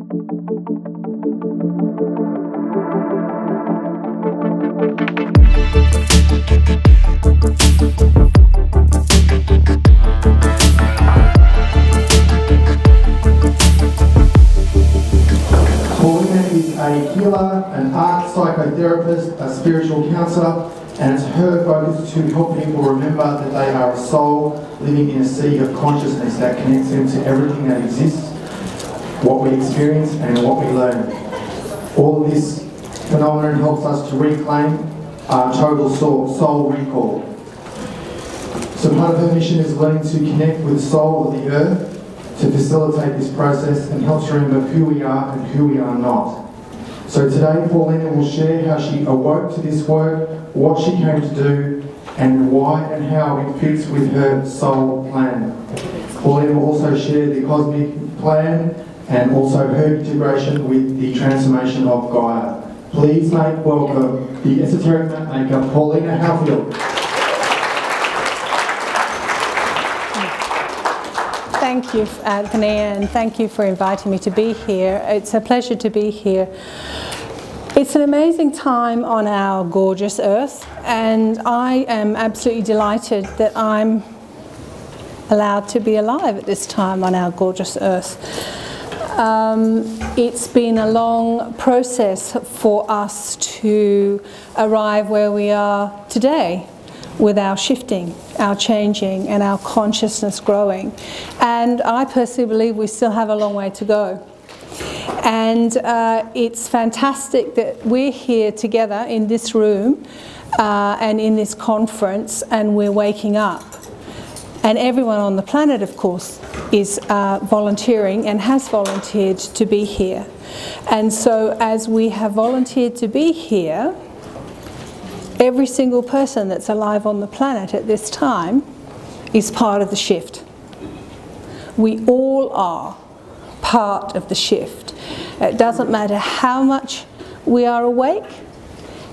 Paulina is a healer, an art psychotherapist, a spiritual counsellor, and it's her focus to help people remember that they are a soul living in a sea of consciousness that connects them to everything that exists, what we experience and what we learn. All of this phenomenon helps us to reclaim our total soul recall. So part of her mission is learning to connect with the soul of the earth to facilitate this process and helps remember who we are and who we are not. So today Paulina will share how she awoke to this work, what she came to do, and why and how it fits with her soul plan. Paulina will also share the cosmic plan and also her integration with the transformation of Gaia. Please make welcome the esoteric map maker Paulina Howfield. Thank you, Anthony, and thank you for inviting me to be here. It's a pleasure to be here. It's an amazing time on our gorgeous Earth, and I am absolutely delighted that I'm allowed to be alive at this time on our gorgeous Earth. It's been a long process for us to arrive where we are today, with our shifting, our changing, and our consciousness growing. And I personally believe we still have a long way to go. And it's fantastic that we're here together in this room and in this conference, and we're waking up. And everyone on the planet, of course, is volunteering and has volunteered to be here. And so as we have volunteered to be here, every single person that's alive on the planet at this time is part of the shift. We all are part of the shift. It doesn't matter how much we are awake,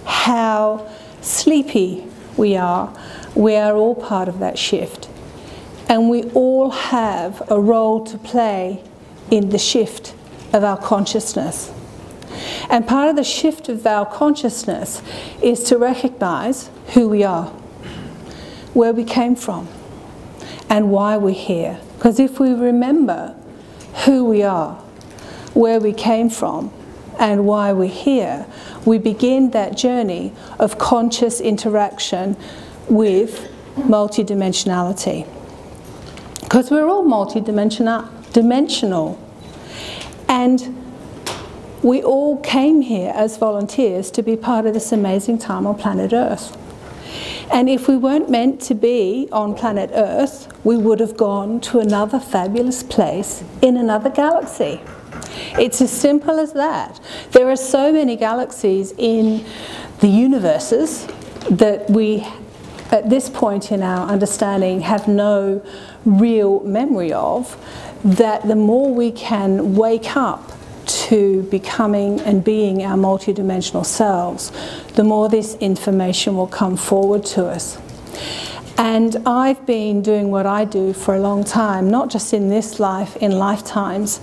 how sleepy we are all part of that shift. And we all have a role to play in the shift of our consciousness. And part of the shift of our consciousness is to recognize who we are, where we came from, and why we're here. Because if we remember who we are, where we came from, and why we're here, we begin that journey of conscious interaction with multidimensionality. Because we're all multidimensional. And we all came here as volunteers to be part of this amazing time on planet Earth. And if we weren't meant to be on planet Earth, we would have gone to another fabulous place in another galaxy. It's as simple as that. There are so many galaxies in the universes that we, at this point in our understanding, have no real memory of, that the more we can wake up to becoming and being our multidimensional selves, the more this information will come forward to us. And I've been doing what I do for a long time, not just in this life, in lifetimes.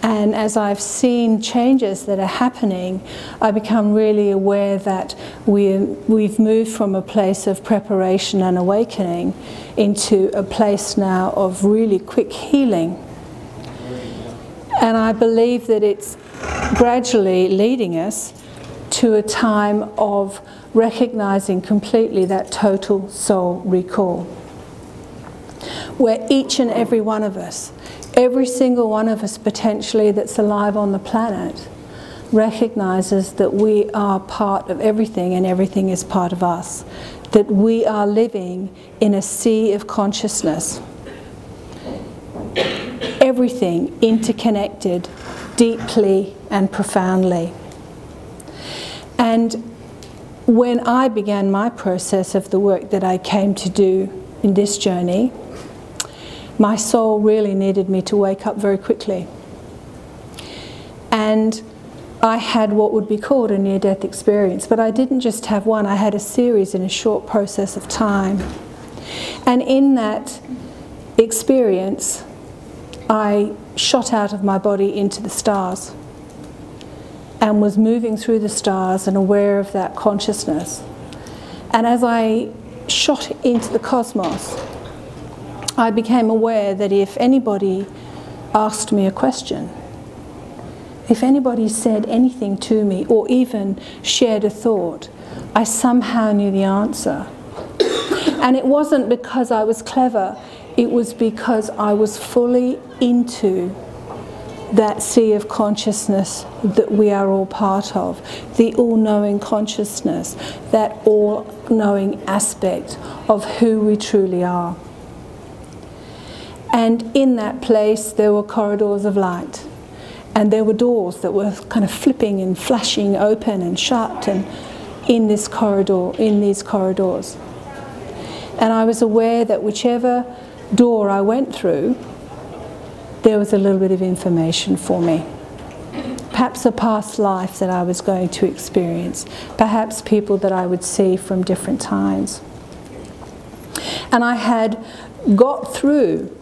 And as I've seen changes that are happening, I become really aware that we've moved from a place of preparation and awakening into a place now of really quick healing. And I believe that it's gradually leading us to a time of recognizing completely that total soul recall, where each and every one of us, every single one of us potentially that's alive on the planet, recognizes that we are part of everything and everything is part of us, that we are living in a sea of consciousness. Everything interconnected deeply and profoundly. And when I began my process of the work that I came to do in this journey, my soul really needed me to wake up very quickly. And I had what would be called a near-death experience, but I didn't just have one, I had a series in a short process of time. And in that experience, I shot out of my body into the stars. and was moving through the stars and aware of that consciousness. And as I shot into the cosmos, I became aware that if anybody asked me a question, if anybody said anything to me or even shared a thought, I somehow knew the answer. And it wasn't because I was clever, it was because I was fully into that sea of consciousness that we are all part of, the all-knowing consciousness, that all-knowing aspect of who we truly are. And in that place there were corridors of light, and there were doors that were kind of flipping and flashing open and shut, and in this corridor, in these corridors. And I was aware that whichever door I went through, there was a little bit of information for me. Perhaps a past life that I was going to experience, perhaps people that I would see from different times. And I had got through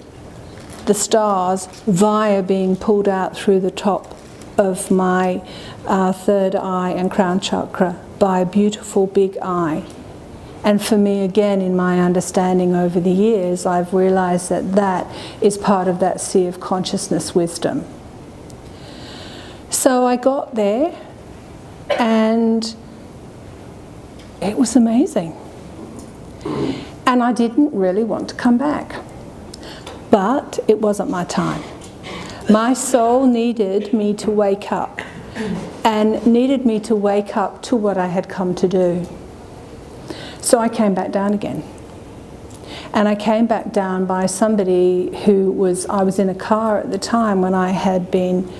the stars via being pulled out through the top of my third eye and crown chakra by a beautiful big eye. And for me, again, in my understanding over the years, I've realized that that is part of that sea of consciousness wisdom. So I got there, and it was amazing. And I didn't really want to come back. But it wasn't my time. My soul needed me to wake up, and needed me to wake up to what I had come to do. So I came back down again. And I came back down by somebody I was in a car at the time when I had been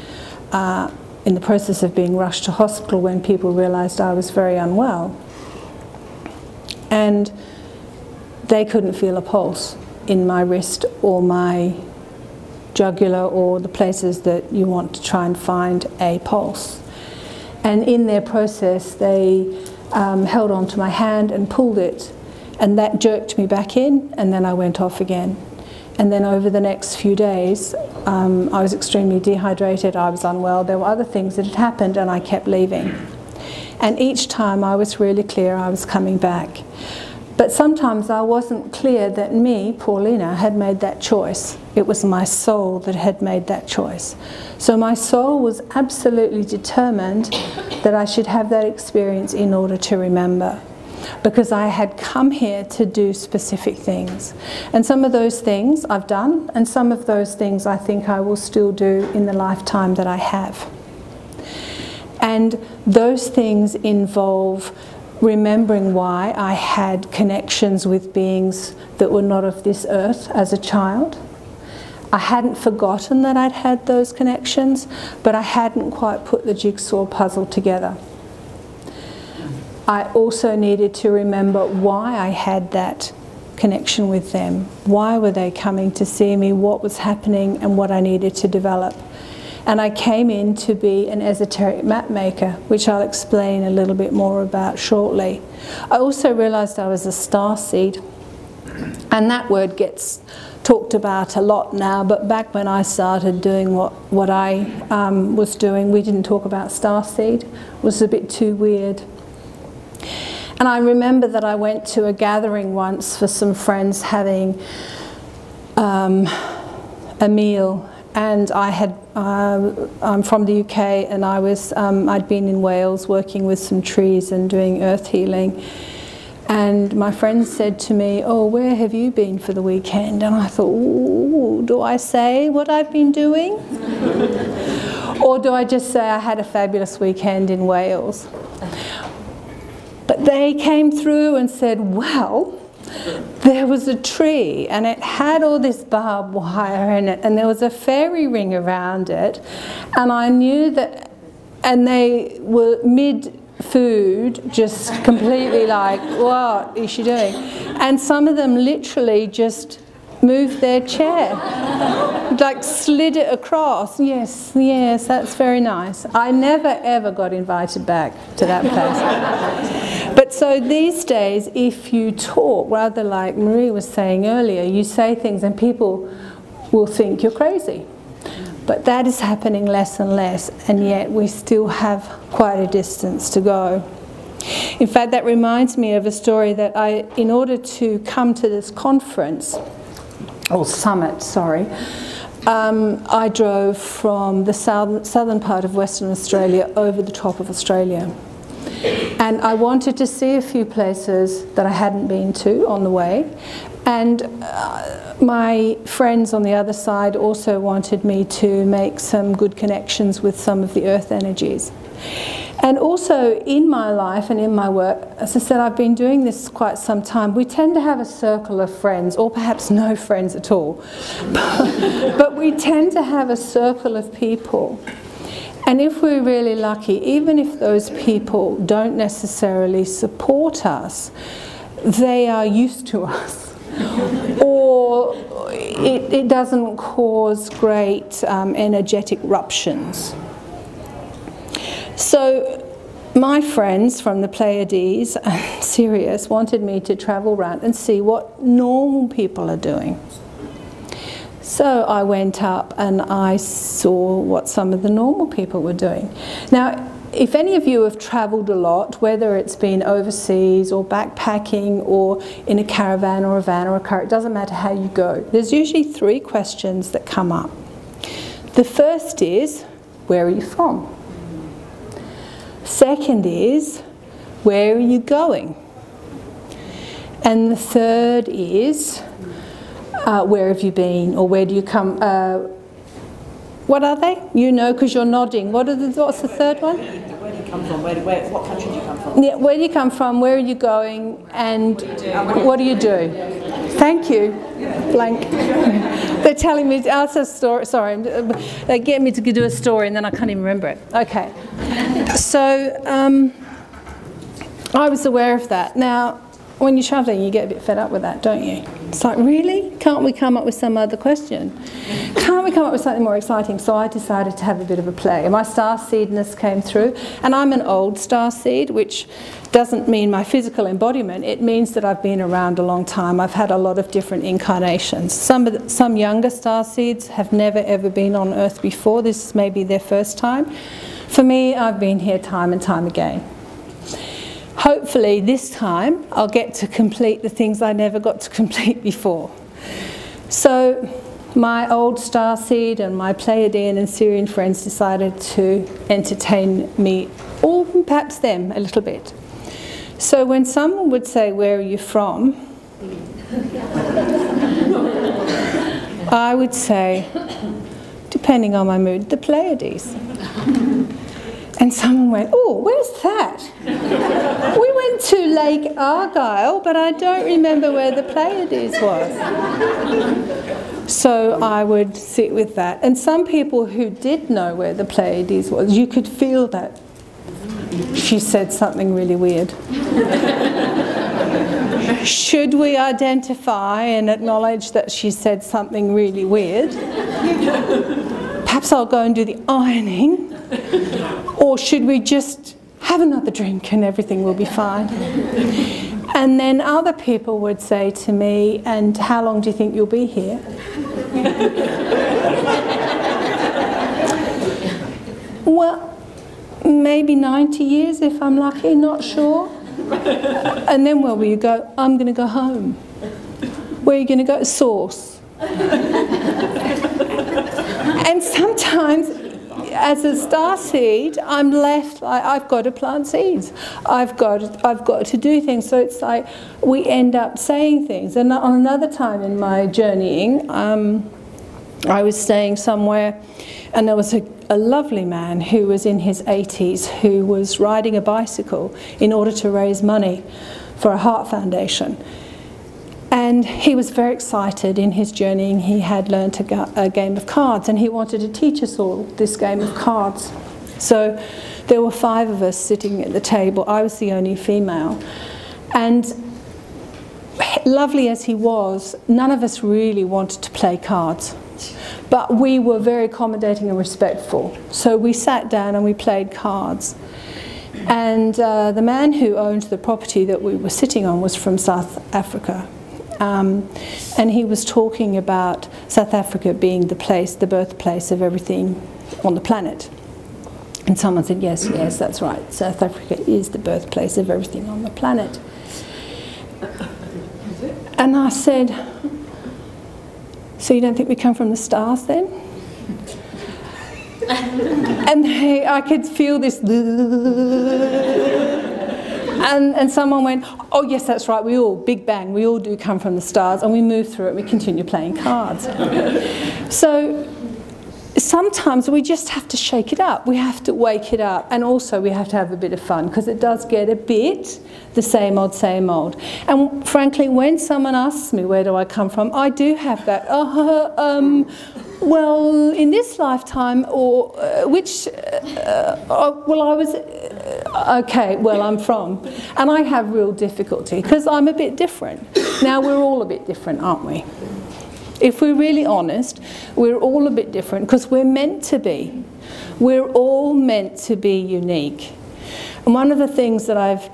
in the process of being rushed to hospital when people realized I was very unwell. And they couldn't feel a pulse in my wrist or my jugular or the places that you want to try and find a pulse. And in their process, they held onto my hand and pulled it, and that jerked me back in, and then I went off again. And then over the next few days, I was extremely dehydrated, I was unwell, there were other things that had happened, and I kept leaving. And each time I was really clear I was coming back. But sometimes I wasn't clear that me, Paulina, had made that choice. It was my soul that had made that choice. So my soul was absolutely determined that I should have that experience in order to remember, because I had come here to do specific things. And some of those things I've done, and some of those things I think I will still do in the lifetime that I have. And those things involve remembering why I had connections with beings that were not of this earth as a child. I hadn't forgotten that I'd had those connections, but I hadn't quite put the jigsaw puzzle together. I also needed to remember why I had that connection with them. Why were they coming to see me? What was happening and what I needed to develop. And I came in to be an esoteric map maker, which I'll explain a little bit more about shortly. I also realized I was a starseed, and that word gets talked about a lot now, but back when I started doing what I was doing, we didn't talk about starseed. It was a bit too weird. And I remember that I went to a gathering once for some friends having a meal. And I'm from the UK, and I'd been in Wales working with some trees and doing earth healing. And my friend said to me, "Oh, where have you been for the weekend?" And I thought, ooh, do I say what I've been doing? Or do I just say I had a fabulous weekend in Wales? But they came through and said, well, there was a tree and it had all this barbed wire in it, and there was a fairy ring around it, and I knew that, and they were mid-food, just completely like, what is she doing? And some of them literally just moved their chair, like slid it across. Yes, yes, that's very nice. I never ever got invited back to that place. But so these days, if you talk, rather like Marie was saying earlier, you say things and people will think you're crazy. But that is happening less and less, and yet we still have quite a distance to go. In fact, that reminds me of a story that in order to come to this conference, or summit, sorry, I drove from the southern part of Western Australia over the top of Australia. And I wanted to see a few places that I hadn't been to on the way. And my friends on the other side also wanted me to make some good connections with some of the earth energies. And also in my life and in my work, as I said, I've been doing this quite some time. We tend to have a circle of friends, or perhaps no friends at all. But we tend to have a circle of people. And if we're really lucky, even if those people don't necessarily support us, they are used to us. Or it doesn't cause great energetic ruptions. So my friends from the Pleiades and Sirius wanted me to travel around and see what normal people are doing. So I went up and I saw what some of the normal people were doing. Now, if any of you have travelled a lot, whether it's been overseas or backpacking or in a caravan or a van or a car, it doesn't matter how you go. There's usually 3 questions that come up. The first is, where are you from? Second is, where are you going? And the third is, where have you been, or where do you come? What are they? You know, because you're nodding. What's the third one? Where do you come from? What country do you come from? Yeah, where do you come from? Where are you going? And what do you do? Thank you. Blank. They're telling me to ask a story. Sorry, they get me to do a story and then I can't even remember it. Okay. So I was aware of that. Now, when you're travelling, you get a bit fed up with that, don't you? It's like, really? Can't we come up with some other question? Can't we come up with something more exciting? So I decided to have a bit of a play. And my starseedness came through. And I'm an old starseed, which doesn't mean my physical embodiment. It means that I've been around a long time. I've had a lot of different incarnations. Some younger starseeds have never, ever been on Earth before. This is maybe their first time. For me, I've been here time and time again. Hopefully this time I'll get to complete the things I never got to complete before. So my old starseed and my Pleiadian and Sirian friends decided to entertain me, or perhaps them, a little bit. So when someone would say, where are you from? I would say, depending on my mood, the Pleiades. And someone went, oh, where's that? We went to Lake Argyle, but I don't remember where the Pleiades was. So I would sit with that. And some people who did know where the Pleiades was, you could feel that she said something really weird. Should we identify and acknowledge that she said something really weird? Perhaps I'll go and do the ironing. Or should we just have another drink and everything will be fine? And then other people would say to me, and how long do you think you'll be here? Well, maybe 90 years if I'm lucky, not sure. And then where will you go? I'm going to go home. Where are you going to go? Source. And sometimes, as a starseed, I'm left like I've got to plant seeds. I've got to do things. So it's like we end up saying things. And on another time in my journeying, I was staying somewhere, and there was a lovely man who was in his 80s who was riding a bicycle in order to raise money for a heart foundation. And he was very excited in his journeying. He had learnt a game of cards, and he wanted to teach us all this game of cards. So there were 5 of us sitting at the table. I was the only female. And lovely as he was, none of us really wanted to play cards. But we were very accommodating and respectful. So we sat down and we played cards. And the man who owned the property that we were sitting on was from South Africa. and he was talking about South Africa being the place, the birthplace of everything on the planet. And someone said, yes, yes, that's right. South Africa is the birthplace of everything on the planet. And I said, so you don't think we come from the stars then? And I could feel this, and someone went, oh yes, that's right, we all, Big Bang, we all do come from the stars, and we move through it, we continue playing cards. So sometimes we just have to shake it up, we have to wake it up, and also we have to have a bit of fun, because it does get a bit the same old, same old. And frankly, when someone asks me where do I come from, I do have that, well, in this lifetime, or well, I was, okay, well, I'm from. And I have real difficulty, because I'm a bit different. Now, we're all a bit different, aren't we? If we're really honest, we're all a bit different, because we're meant to be. We're all meant to be unique. And one of the things that I've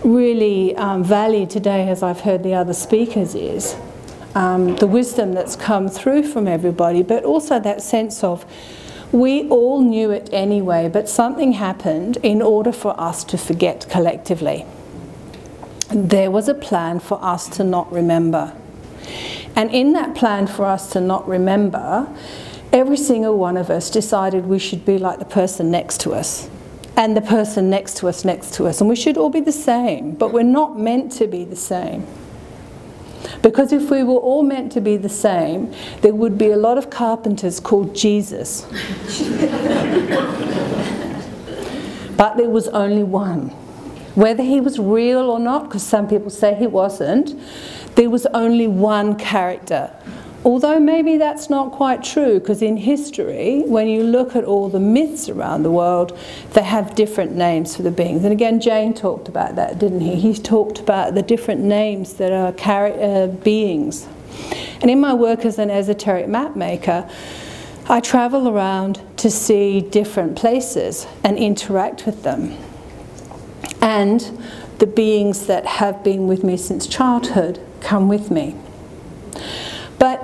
really valued today, as I've heard the other speakers, is the wisdom that's come through from everybody, but also that sense of we all knew it anyway, but something happened in order for us to forget collectively. There was a plan for us to not remember. And in that plan for us to not remember, every single one of us decided we should be like the person next to us, and the person next to us, and we should all be the same, but we're not meant to be the same. Because if we were all meant to be the same, there would be a lot of carpenters called Jesus. But there was only one. Whether he was real or not, because some people say he wasn't, there was only one character. Although maybe that's not quite true, because in history, when you look at all the myths around the world, they have different names for the beings. And again, Jane talked about that, didn't he? He talked about the different names that are beings. And in my work as an esoteric map maker, I travel around to see different places and interact with them. And the beings that have been with me since childhood come with me. But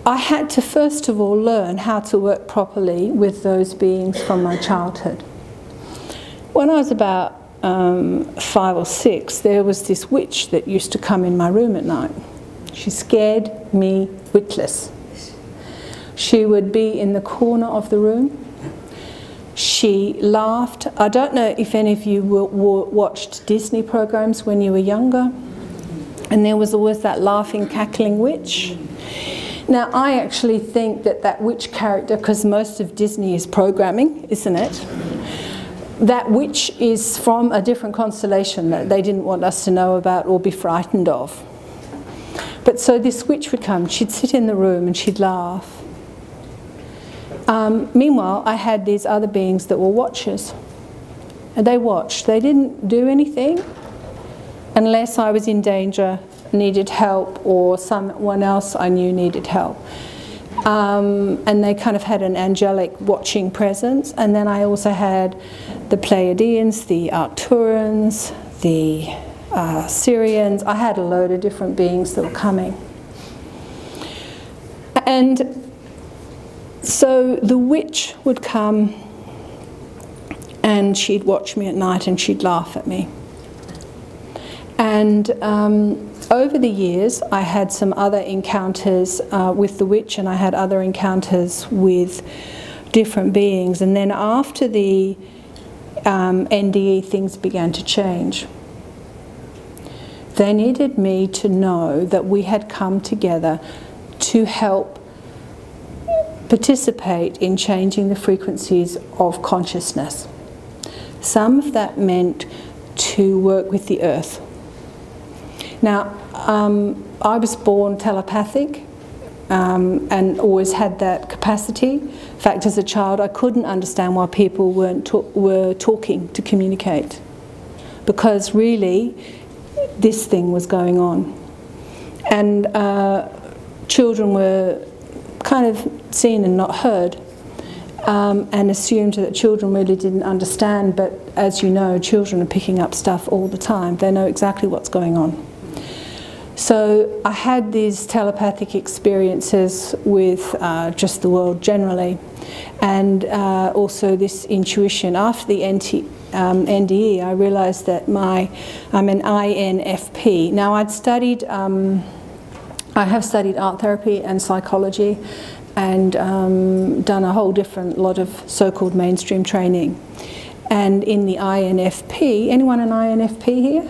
I had to first of all learn how to work properly with those beings from my childhood. When I was about 5 or 6, there was this witch that used to come in my room at night. She scared me witless. She would be in the corner of the room. She laughed. I don't know if any of you watched Disney programs when you were younger. And there was always that laughing, cackling witch. Now, I actually think that that witch character, because most of Disney is programming, isn't it? That witch is from a different constellation that they didn't want us to know about or be frightened of. But so this witch would come, she'd sit in the room and she'd laugh. Meanwhile, I had these other beings that were watchers. And they watched. They didn't do anything unless I was in danger, needed help, or someone else I knew needed help. And they kind of had an angelic watching presence. And then I also had the Pleiadians, the Arcturans, the Syrians. I had a load of different beings that were coming. And so the witch would come and she'd watch me at night and she'd laugh at me. And over the years, I had some other encounters with the witch, and I had other encounters with different beings. And then after the NDE, things began to change. They needed me to know that we had come together to help participate in changing the frequencies of consciousness. Some of that meant to work with the earth. Now, I was born telepathic and always had that capacity. In fact, as a child, I couldn't understand why people were talking to communicate, because really this thing was going on. And children were kind of seen and not heard, and assumed that children really didn't understand, but as you know, children are picking up stuff all the time. They know exactly what's going on. So I had these telepathic experiences with just the world generally, and also this intuition. After the NDE, I realised that I'm an INFP. Now I have studied art therapy and psychology, and done a whole different lot of so-called mainstream training. And in the INFP, anyone an INFP here?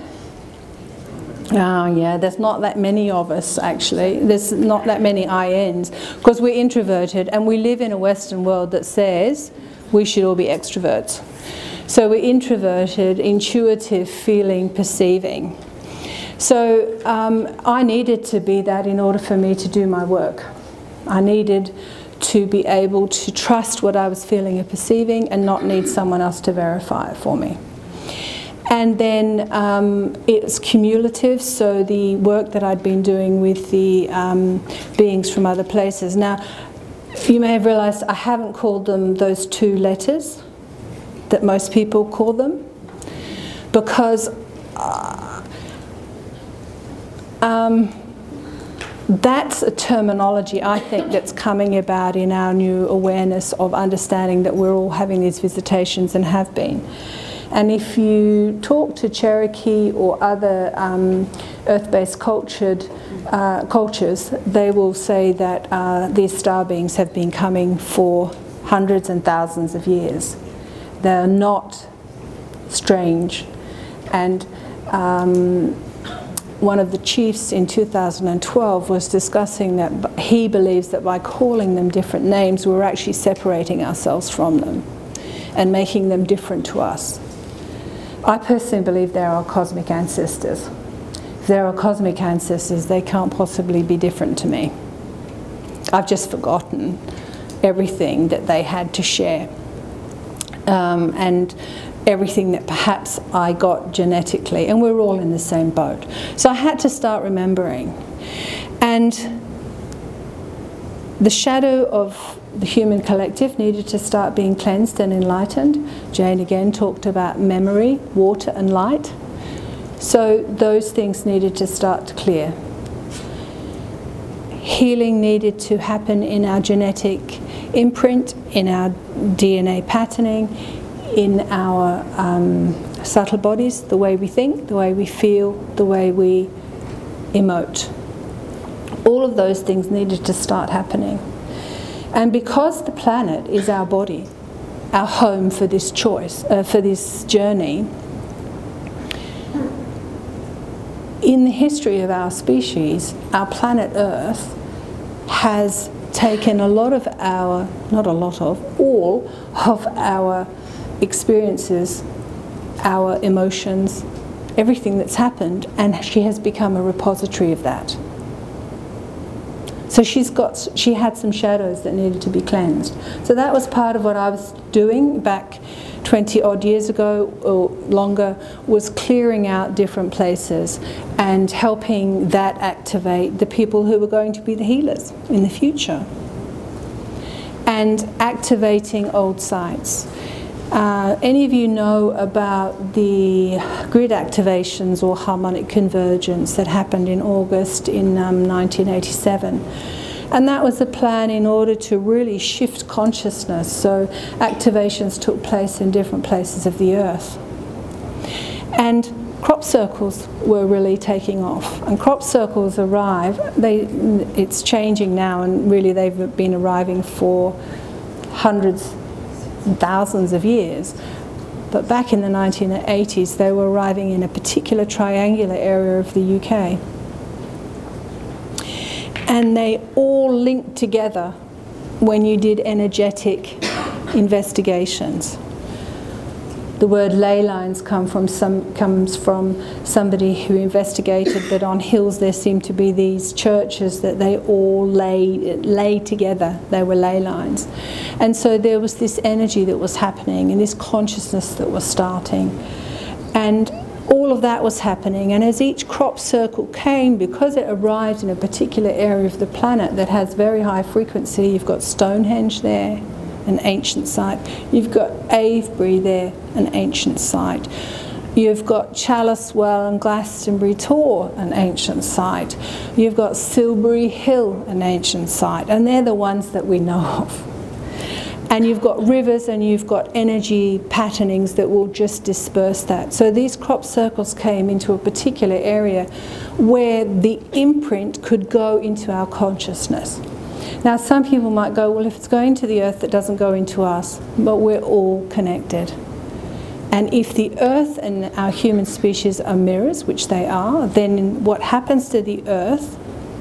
Oh yeah, there's not that many of us actually. There's not that many INs, because we're introverted and we live in a Western world that says we should all be extroverts. So we're introverted, intuitive, feeling, perceiving. So I needed to be that in order for me to do my work. I needed to be able to trust what I was feeling and perceiving and not need someone else to verify it for me. And then it's cumulative, so the work that I'd been doing with the beings from other places. Now, you may have realised I haven't called them those 2 letters that most people call them, because that's a terminology, I think, that's coming about in our new awareness of understanding that we're all having these visitations and have been. And if you talk to Cherokee or other earth-based cultures, they will say that these star beings have been coming for hundreds and thousands of years. They're not strange. And one of the chiefs in 2012 was discussing that he believes that by calling them different names, we're actually separating ourselves from them and making them different to us. I personally believe they're our cosmic ancestors. If they're our cosmic ancestors, they can't possibly be different to me. I've just forgotten everything that they had to share, and everything that perhaps I got genetically, and we're all in the same boat. So I had to start remembering. And the shadow of the human collective needed to start being cleansed and enlightened. Jane again talked about memory, water and light. So those things needed to start to clear. Healing needed to happen in our genetic imprint, in our DNA patterning, in our subtle bodies, the way we think, the way we feel, the way we emote. All of those things needed to start happening. And because the planet is our body, our home for this choice, for this journey, in the history of our species, our planet Earth has taken a lot of our, not a lot of, all of our experiences, our emotions, everything that's happened, and she has become a repository of that. So she had some shadows that needed to be cleansed. So that was part of what I was doing back 20 odd years ago or longer, was clearing out different places and helping that activate the people who were going to be the healers in the future. And activating old sites. Any of you know about the grid activations or harmonic convergence that happened in August in 1987? And that was a plan in order to really shift consciousness. So activations took place in different places of the earth. And crop circles were really taking off. And crop circles arrive, it's changing now, and really they've been arriving for hundreds and thousands of years. But back in the 1980s, they were arriving in a particular triangular area of the UK. And they all linked together when you did energetic investigations. The word ley lines comes from somebody who investigated that on hills there seemed to be these churches that they all lay together. They were ley lines. And so there was this energy that was happening and this consciousness that was starting. And all of that was happening. And as each crop circle came, because it arrived in a particular area of the planet that has very high frequency, you've got Stonehenge there, an ancient site. You've got Avebury there, an ancient site. You've got Chalice Well and Glastonbury Tor, an ancient site. You've got Silbury Hill, an ancient site, and they're the ones that we know of. And you've got rivers and you've got energy patternings that will just disperse that. So these crop circles came into a particular area where the imprint could go into our consciousness. Now some people might go, well, if it's going to the earth, that doesn't go into us, but we're all connected. And if the earth and our human species are mirrors, which they are, then what happens to the earth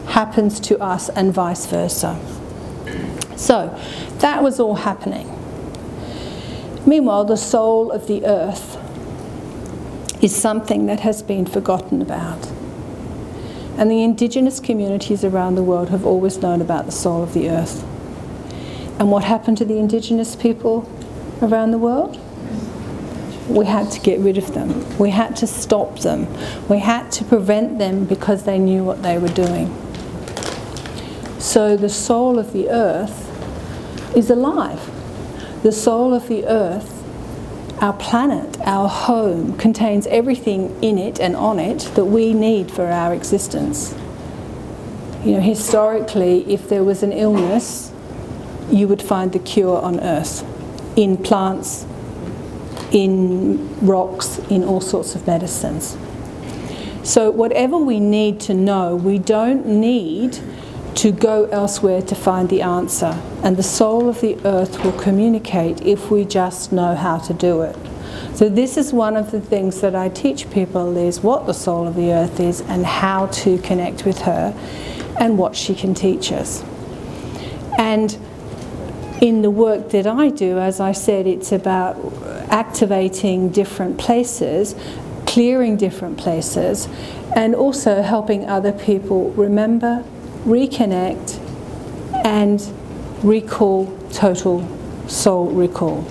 happens to us and vice versa. So that was all happening. Meanwhile, the soul of the earth is something that has been forgotten about. And the indigenous communities around the world have always known about the soul of the earth. And what happened to the indigenous people around the world? We had to get rid of them. We had to stop them. We had to prevent them because they knew what they were doing. So the soul of the earth is alive. The soul of the earth, our planet, our home, contains everything in it and on it that we need for our existence. You know, historically, if there was an illness, you would find the cure on earth, in plants, in rocks, in all sorts of medicines. So whatever we need to know, we don't need to go elsewhere to find the answer. And the soul of the earth will communicate if we just know how to do it. So this is one of the things that I teach people, is what the soul of the earth is and how to connect with her and what she can teach us. And in the work that I do, as I said, it's about activating different places, clearing different places, and also helping other people remember, reconnect, and recall total soul recall.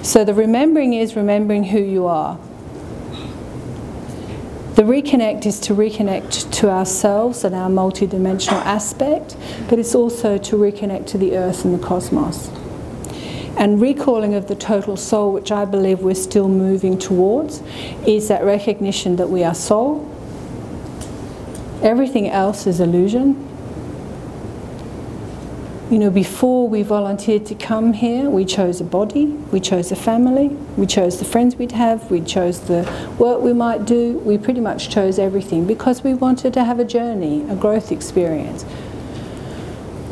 So the remembering is remembering who you are. The reconnect is to reconnect to ourselves and our multidimensional aspect, but it's also to reconnect to the earth and the cosmos. And recalling of the total soul, which I believe we're still moving towards, is that recognition that we are soul. Everything else is illusion. You know, before we volunteered to come here, we chose a body, we chose a family, we chose the friends we'd have, we chose the work we might do. We pretty much chose everything because we wanted to have a journey, a growth experience.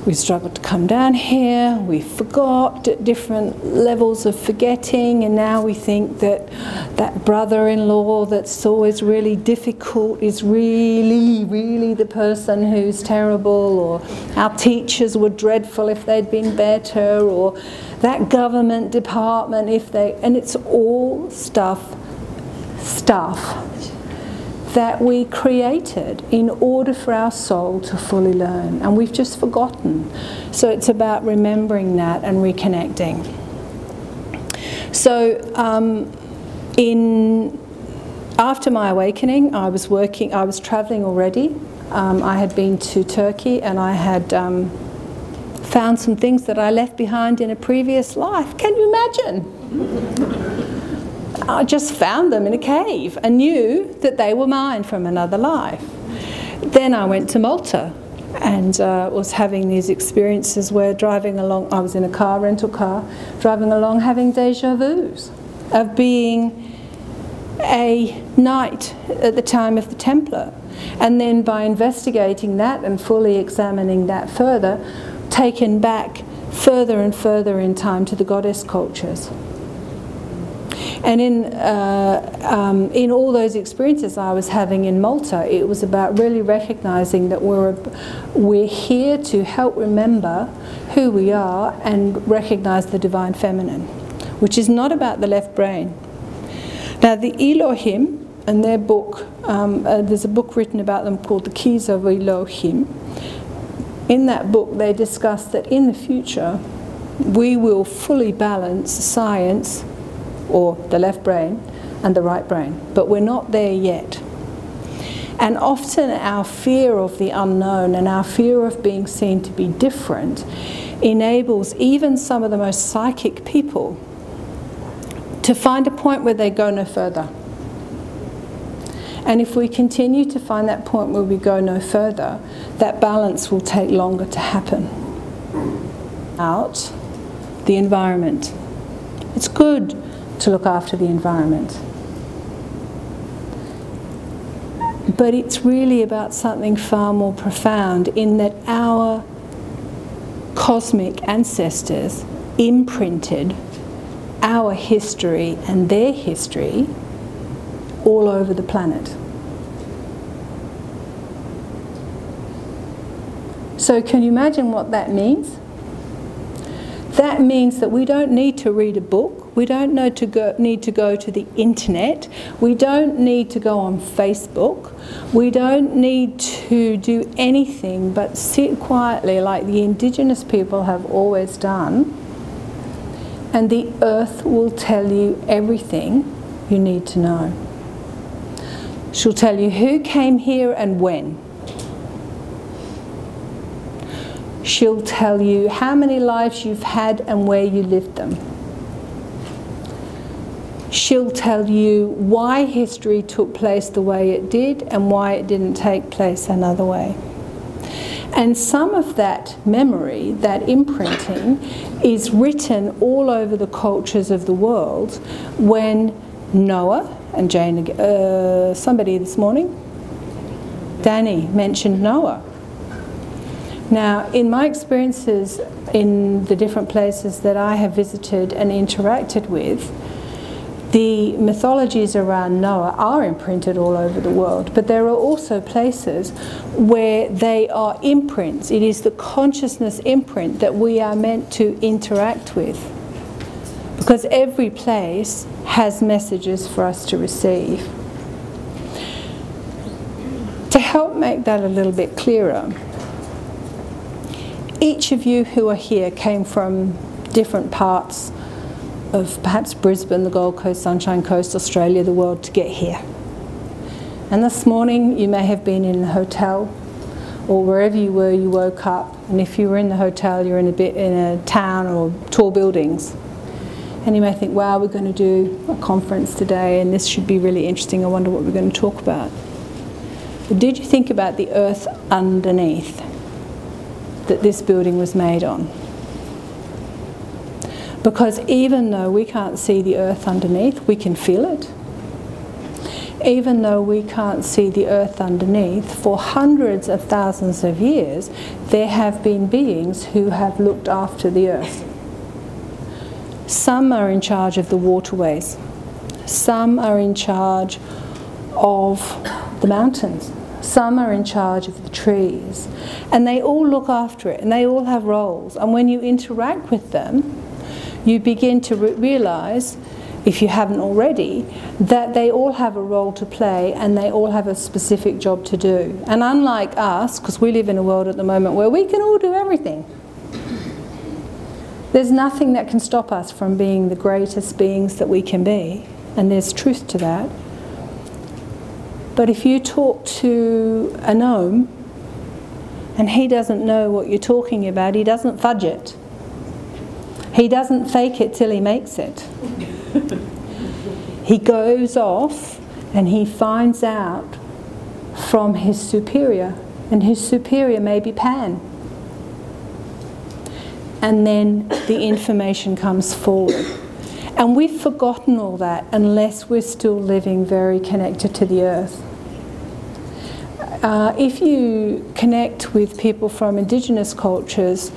We struggled to come down here, we forgot at different levels of forgetting, and now we think that that brother-in-law that's always really difficult is really the person who's terrible, or our teachers were dreadful if they'd been better, or that government department if they... And it's all stuff that we created in order for our soul to fully learn, and we've just forgotten. So it's about remembering that and reconnecting. So after my awakening, I was traveling already. I had been to Turkey, and I had found some things that I left behind in a previous life. Can you imagine? I just found them in a cave and knew that they were mine from another life. Then I went to Malta and was having these experiences where driving along, I was in a rental car, driving along having deja vus of being a knight at the time of the Templar. And then by investigating that and fully examining that further, taken back further and further in time to the goddess cultures. And in all those experiences I was having in Malta, it was about really recognizing that we're here to help remember who we are and recognize the divine feminine, which is not about the left brain. Now the Elohim, and their book, there's a book written about them called The Keys of Elohim. In that book they discuss that in the future we will fully balance science, or the left brain, and the right brain. But we're not there yet. And often our fear of the unknown and our fear of being seen to be different enables even some of the most psychic people to find a point where they go no further. And if we continue to find that point where we go no further, that balance will take longer to happen. Out the environment. It's good to look after the environment. But it's really about something far more profound, in that our cosmic ancestors imprinted our history and their history all over the planet. So can you imagine what that means? That means that we don't need to read a book, we don't need to go to the internet, we don't need to go on Facebook, we don't need to do anything but sit quietly like the indigenous people have always done, and the earth will tell you everything you need to know. She'll tell you who came here and when. She'll tell you how many lives you've had and where you lived them. She'll tell you why history took place the way it did and why it didn't take place another way. And some of that memory, that imprinting, is written all over the cultures of the world. When Noah, and Jane, somebody this morning, Danny mentioned Noah. Now, in my experiences in the different places that I have visited and interacted with, the mythologies around Noah are imprinted all over the world, but there are also places where they are imprints. It is the consciousness imprint that we are meant to interact with, because every place has messages for us to receive. To help make that a little bit clearer, each of you who are here came from different parts of perhaps Brisbane, the Gold Coast, Sunshine Coast, Australia, the world, to get here. And this morning you may have been in a hotel, or wherever you were, you woke up, and if you were in the hotel, you're in a town or tall buildings. And you may think, wow, we're going to do a conference today and this should be really interesting, I wonder what we're going to talk about. But did you think about the earth underneath that this building was made on? Because even though we can't see the earth underneath, we can feel it. Even though we can't see the earth underneath, for hundreds of thousands of years, there have been beings who have looked after the earth. Some are in charge of the waterways. Some are in charge of the mountains. Some are in charge of the trees. And they all look after it, and they all have roles. And when you interact with them, you begin to realise, if you haven't already, that they all have a role to play and they all have a specific job to do. And unlike us, because we live in a world at the moment where we can all do everything, there's nothing that can stop us from being the greatest beings that we can be. And there's truth to that. But if you talk to a gnome and he doesn't know what you're talking about, he doesn't fudge it. He doesn't fake it till he makes it. He goes off and he finds out from his superior, and his superior may be Pan. And then the information comes forward. And we've forgotten all that unless we're still living very connected to the earth. If you connect with people from indigenous cultures,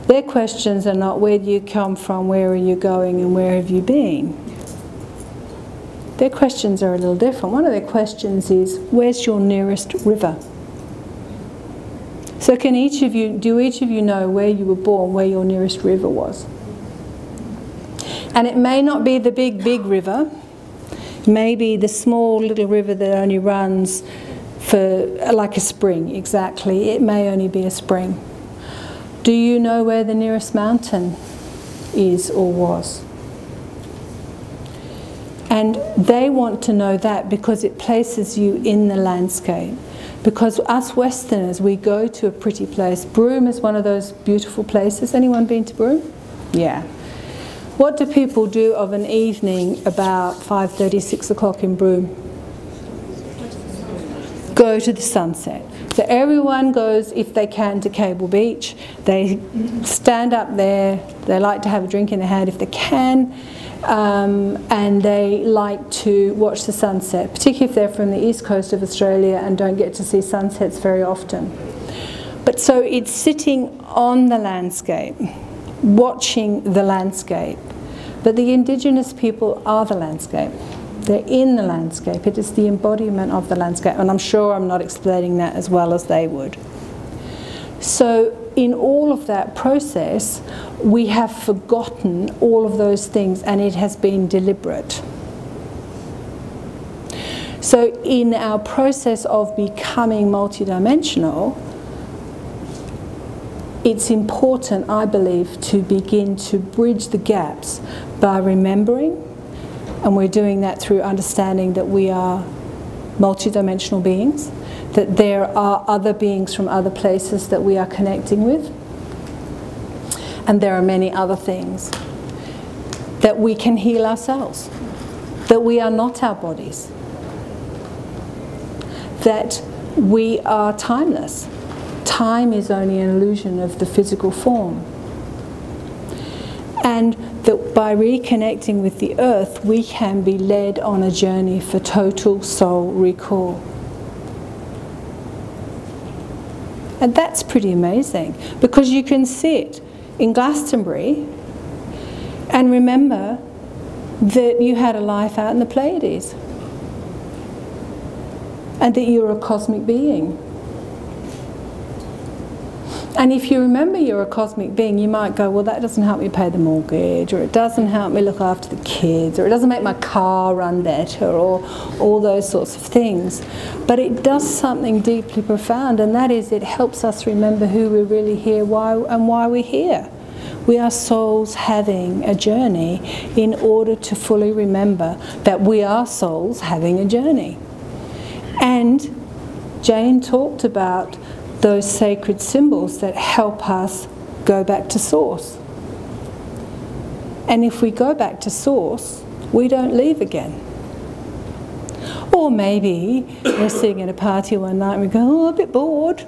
their questions are not where do you come from, where are you going, and where have you been? Their questions are a little different. One of their questions is, where's your nearest river? So do each of you know where you were born, where your nearest river was? And it may not be the big river. It may be the small little river that only runs for, like a spring, exactly. It may only be a spring. Do you know where the nearest mountain is or was? And they want to know that because it places you in the landscape. Because us Westerners, we go to a pretty place. Broome is one of those beautiful places. Anyone been to Broome? Yeah. What do people do of an evening about 5:30, 6 o'clock in Broome? go to the sunset. So everyone goes, if they can, to Cable Beach. They stand up there. They like to have a drink in their hand if they can. And they like to watch the sunset, particularly if they're from the east coast of Australia and don't get to see sunsets very often. But so it's sitting on the landscape, watching the landscape. But the indigenous people are the landscape. They're in the landscape. It is the embodiment of the landscape. And I'm sure I'm not explaining that as well as they would. So in all of that process, we have forgotten all of those things, and it has been deliberate. So in our process of becoming multidimensional, it's important, I believe, to begin to bridge the gaps by remembering, and we're doing that through understanding that we are multidimensional beings, that there are other beings from other places that we are connecting with, and there are many other things, that we can heal ourselves, that we are not our bodies, that we are timeless. Time is only an illusion of the physical form. And that by reconnecting with the earth, we can be led on a journey for total soul recall. And that's pretty amazing, because you can sit in Glastonbury and remember that you had a life out in the Pleiades and that you're a cosmic being. And if you remember you're a cosmic being, you might go, well, that doesn't help me pay the mortgage, or it doesn't help me look after the kids, or it doesn't make my car run better, or all those sorts of things. But it does something deeply profound, and that is it helps us remember who we're really here, why we're here. We are souls having a journey in order to fully remember that we are souls having a journey. And Jane talked about those sacred symbols that help us go back to source. And if we go back to source, we don't leave again. Or maybe we're sitting at a party one night and we go, oh, a bit bored.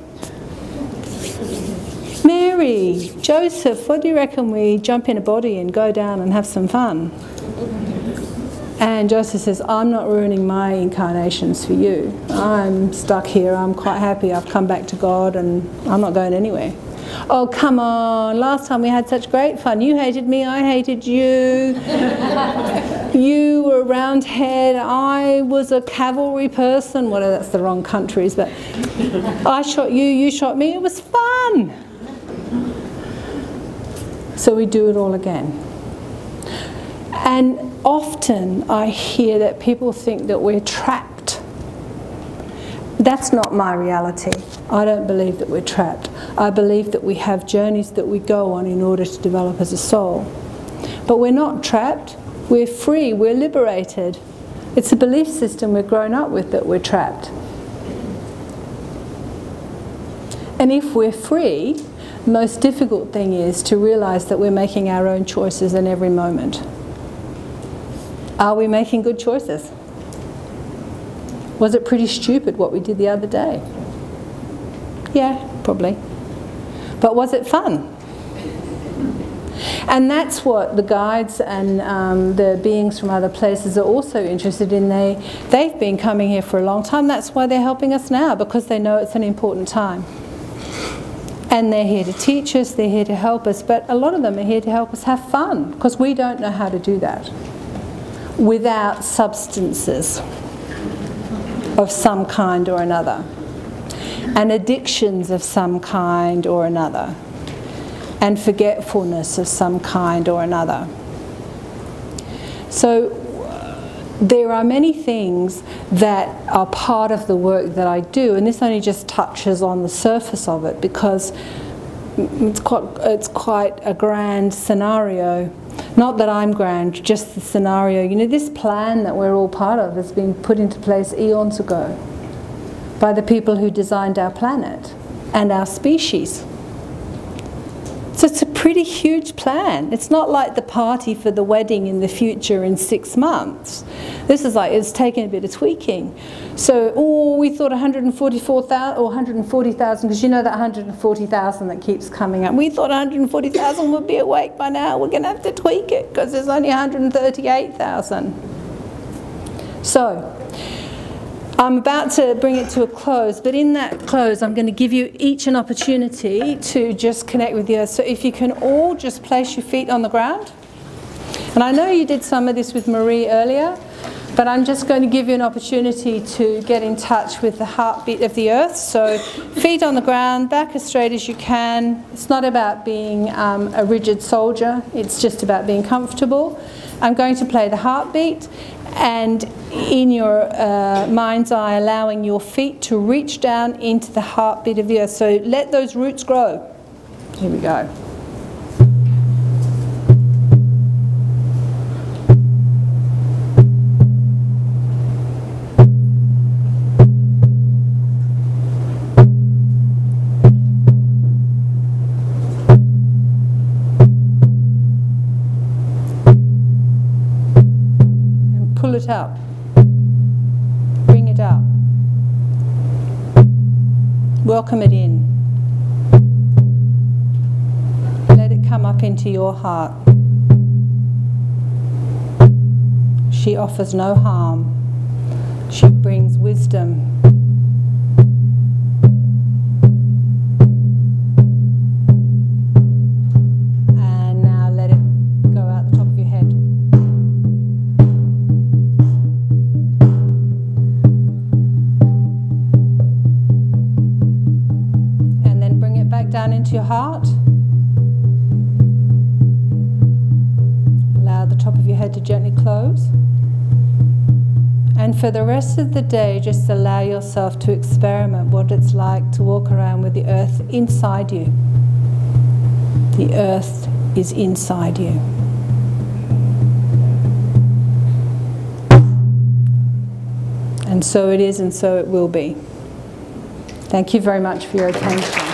Mary, Joseph, what do you reckon we jump in a body and go down and have some fun? And Joseph says, I'm not ruining my incarnations for you. I'm stuck here, I'm quite happy, I've come back to God and I'm not going anywhere. Oh, come on, last time we had such great fun. You hated me, I hated you. You were a roundhead, I was a cavalry person. Well, that's the wrong countries, but I shot you, you shot me, it was fun. So we do it all again. And often I hear that people think that we're trapped. That's not my reality. I don't believe that we're trapped. I believe that we have journeys that we go on in order to develop as a soul. But we're not trapped. We're free. We're liberated. It's a belief system we've grown up with that we're trapped. And if we're free, the most difficult thing is to realize that we're making our own choices in every moment. Are we making good choices? Was it pretty stupid what we did the other day? Yeah, probably. But was it fun? And that's what the guides and the beings from other places are also interested in. They've been coming here for a long time. That's why they're helping us now, because they know it's an important time. And they're here to teach us, they're here to help us, but a lot of them are here to help us have fun, because we don't know how to do that without substances of some kind or another, and addictions of some kind or another, and forgetfulness of some kind or another. So there are many things that are part of the work that I do, and this only just touches on the surface of it, because it's quite a grand scenario. Not that I'm grand, just the scenario. You know, this plan that we're all part of has been put into place eons ago by the people who designed our planet and our species. So it's a pretty huge plan. It's not like the party for the wedding in the future in 6 months. This is like, it's taken a bit of tweaking. So, we thought 144,000 or 140,000, because you know that 140,000 that keeps coming up. We thought 140,000 would be awake by now. We're going to have to tweak it because there's only 138,000. So, I'm about to bring it to a close, but in that close I'm going to give you each an opportunity to just connect with the earth. So if you can all just place your feet on the ground. And I know you did some of this with Marie earlier, but I'm just going to give you an opportunity to get in touch with the heartbeat of the earth. So feet on the ground, back as straight as you can. It's not about being a rigid soldier, it's just about being comfortable. I'm going to play the heartbeat, and in your mind's eye, allowing your feet to reach down into the heartbeat of the earth. So let those roots grow. Here we go. Pull it up. Bring it up. Welcome it in. Let it come up into your heart. She offers no harm. She brings wisdom. And now let it go out the top of your head. Down into your heart. Allow the top of your head to gently close. And for the rest of the day, just allow yourself to experiment what it's like to walk around with the earth inside you. The earth is inside you. And so it is, and so it will be. Thank you very much for your attention.